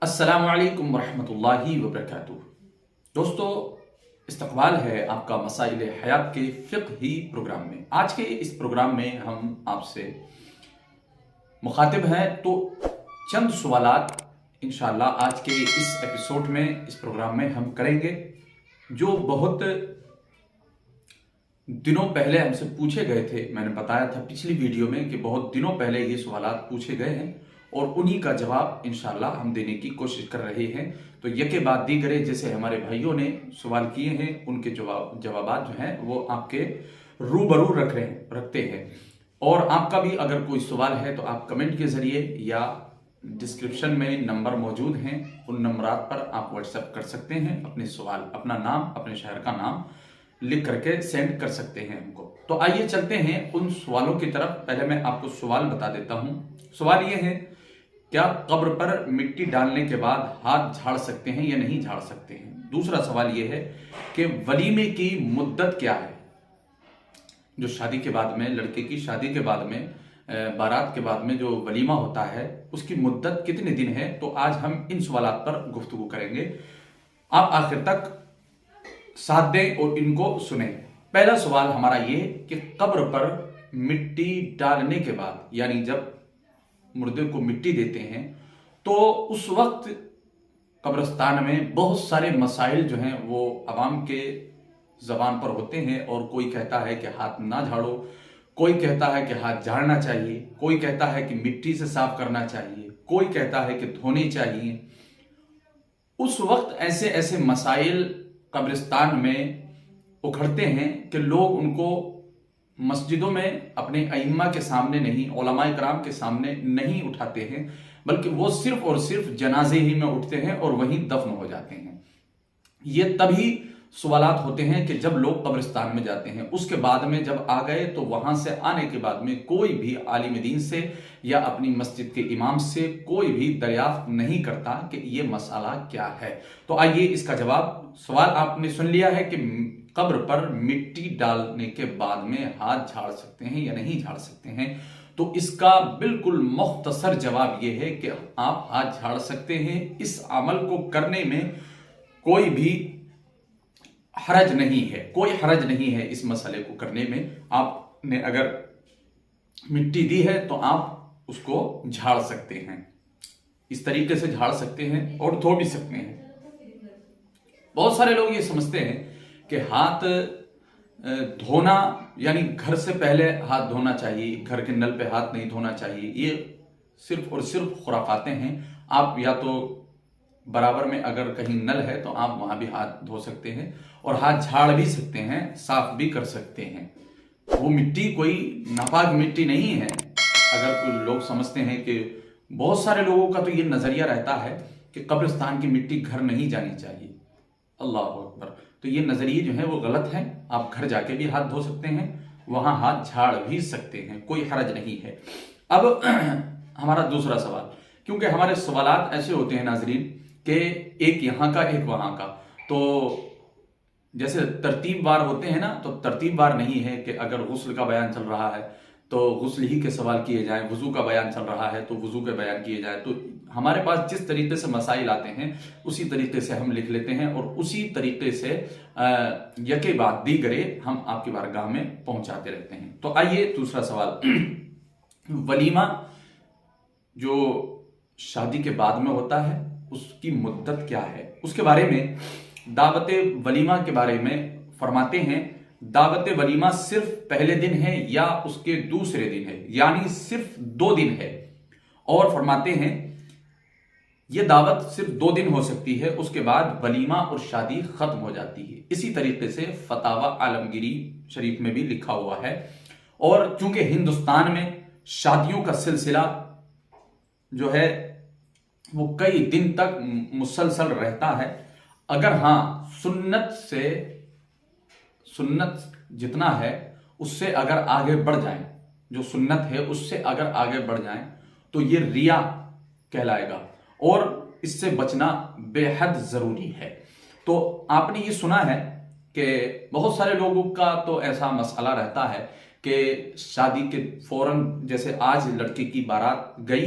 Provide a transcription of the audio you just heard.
अस्सलामु अलैकुम वरहमतुल्लाहि वबरकातुह। दोस्तों, इस्तकबाल है आपका मसाइल हयात के फ़िक़ही प्रोग्राम में। आज के इस प्रोग्राम में हम आपसे मुखातिब हैं, तो चंद सवालात इंशाअल्लाह आज के इस एपिसोड में, इस प्रोग्राम में हम करेंगे, जो बहुत दिनों पहले हमसे पूछे गए थे। मैंने बताया था पिछली वीडियो में कि बहुत दिनों पहले ये सवालात पूछे गए हैं और उन्हीं का जवाब इंशाअल्लाह हम देने की कोशिश कर रहे हैं। तो यके बाद दीगरे जैसे हमारे भाइयों ने सवाल किए हैं, उनके जवाबात जो हैं वो आपके रूबरू रखते हैं। और आपका भी अगर कोई सवाल है तो आप कमेंट के ज़रिए या डिस्क्रिप्शन में नंबर मौजूद हैं, उन नंबरात पर आप व्हाट्सएप कर सकते हैं। अपने सवाल, अपना नाम, अपने शहर का नाम लिख करके सेंड कर सकते हैं हमको। तो आइए चलते हैं उन सवालों की तरफ। पहले मैं आपको सवाल बता देता हूं। सवाल ये है, क्या कब्र पर मिट्टी डालने के बाद हाथ झाड़ सकते हैं या नहीं झाड़ सकते हैं? दूसरा सवाल यह है कि वलीमे की मुद्दत क्या है? जो शादी के बाद में, लड़के की शादी के बाद में, बारात के बाद में जो वलीमा होता है, उसकी मुद्दत कितने दिन है? तो आज हम इन सवालात पर गुफ्तगू करेंगे। आप आखिर तक साथ दें और इनको सुने। पहला सवाल हमारा ये कि कब्र पर मिट्टी डालने के बाद, यानी जब मुर्दे को मिट्टी देते हैं, तो उस वक्त कब्रिस्तान में बहुत सारे मसाइल जो हैं वो अवाम के ज़बान पर होते हैं। और कोई कहता है कि हाथ ना झाड़ो, कोई कहता है कि हाथ झाड़ना चाहिए, कोई कहता है कि मिट्टी से साफ करना चाहिए, कोई कहता है कि धोने चाहिए। उस वक्त ऐसे ऐसे मसाइल कब्रिस्तान में उखड़ते हैं कि लोग उनको मस्जिदों में अपने अइम्मा के सामने नहीं, उलमाए कराम के सामने नहीं उठाते हैं, बल्कि वो सिर्फ और सिर्फ जनाजे ही में उठते हैं और वहीं दफन हो जाते हैं। ये तभी सवालात होते हैं कि जब लोग कब्रिस्तान में जाते हैं। उसके बाद में जब आ गए तो वहां से आने के बाद में कोई भी आलिम दीन से या अपनी मस्जिद के इमाम से कोई भी दरियाफ्त नहीं करता कि ये मसाला क्या है। तो आइए इसका जवाब। सवाल आपने सुन लिया है कि कब्र पर मिट्टी डालने के बाद में हाथ झाड़ सकते हैं या नहीं झाड़ सकते हैं। तो इसका बिल्कुल मुख्तसर जवाब यह है कि आप हाथ झाड़ सकते हैं। इस अमल को करने में कोई भी हरज नहीं है, कोई हरज नहीं है इस मसले को करने में। आपने अगर मिट्टी दी है तो आप उसको झाड़ सकते हैं, इस तरीके से झाड़ सकते हैं और धो भी सकते हैं। बहुत सारे लोग ये समझते हैं कि हाथ धोना यानी घर से पहले हाथ धोना चाहिए, घर के नल पे हाथ नहीं धोना चाहिए। ये सिर्फ और सिर्फ खुराफातें हैं। आप या तो बराबर में अगर कहीं नल है तो आप वहां भी हाथ धो सकते हैं और हाथ झाड़ भी सकते हैं, साफ भी कर सकते हैं। वो मिट्टी कोई नापाक मिट्टी नहीं है। अगर कोई लोग समझते हैं कि, बहुत सारे लोगों का तो ये नजरिया रहता है कि कब्रिस्तान की मिट्टी घर नहीं जानी चाहिए। अल्लाह अकबर। तो ये नजरिए जो है वो गलत है। आप घर जाके भी हाथ धो सकते हैं, वहां हाथ झाड़ भी सकते हैं, कोई हरज नहीं है। अब हमारा दूसरा सवाल, क्योंकि हमारे सवालात ऐसे होते हैं नाजरीन कि एक यहाँ का एक वहां का, तो जैसे तरतीबवार होते हैं ना, तो तरतीबवार नहीं है कि अगर गुस्ल का बयान चल रहा है तो गुस्ल ही के सवाल किए जाएं, वुजू का बयान चल रहा है तो वुजू के बयान किए जाए। तो हमारे पास जिस तरीके से मसाइल आते हैं उसी तरीके से हम लिख लेते हैं और उसी तरीके से यके बाद दीगरे हम आपकी बारगाह में पहुंचाते रहते हैं। तो आइए दूसरा सवाल। वलीमा जो शादी के बाद में होता है, उसकी मुद्दत क्या है? उसके बारे में दावत वलीमा के बारे में फरमाते हैं, दावत वलीमा सिर्फ पहले दिन है या उसके दूसरे दिन है, यानी सिर्फ 2 दिन है। और फरमाते हैं यह दावत सिर्फ 2 दिन हो सकती है, उसके बाद वलीमा और शादी खत्म हो जाती है। इसी तरीके से फतावा आलमगीरी शरीफ में भी लिखा हुआ है। और चूंकि हिंदुस्तान में शादियों का सिलसिला जो है वो कई दिन तक मुसलसल रहता है। अगर हाँ सुन्नत जितना है उससे अगर आगे बढ़ जाए, जो सुन्नत है उससे अगर आगे बढ़ जाए तो ये रिया कहलाएगा और इससे बचना बेहद जरूरी है। तो आपने ये सुना है कि बहुत सारे लोगों का तो ऐसा मसला रहता है कि शादी के फौरन, जैसे आज लड़के की बारात गई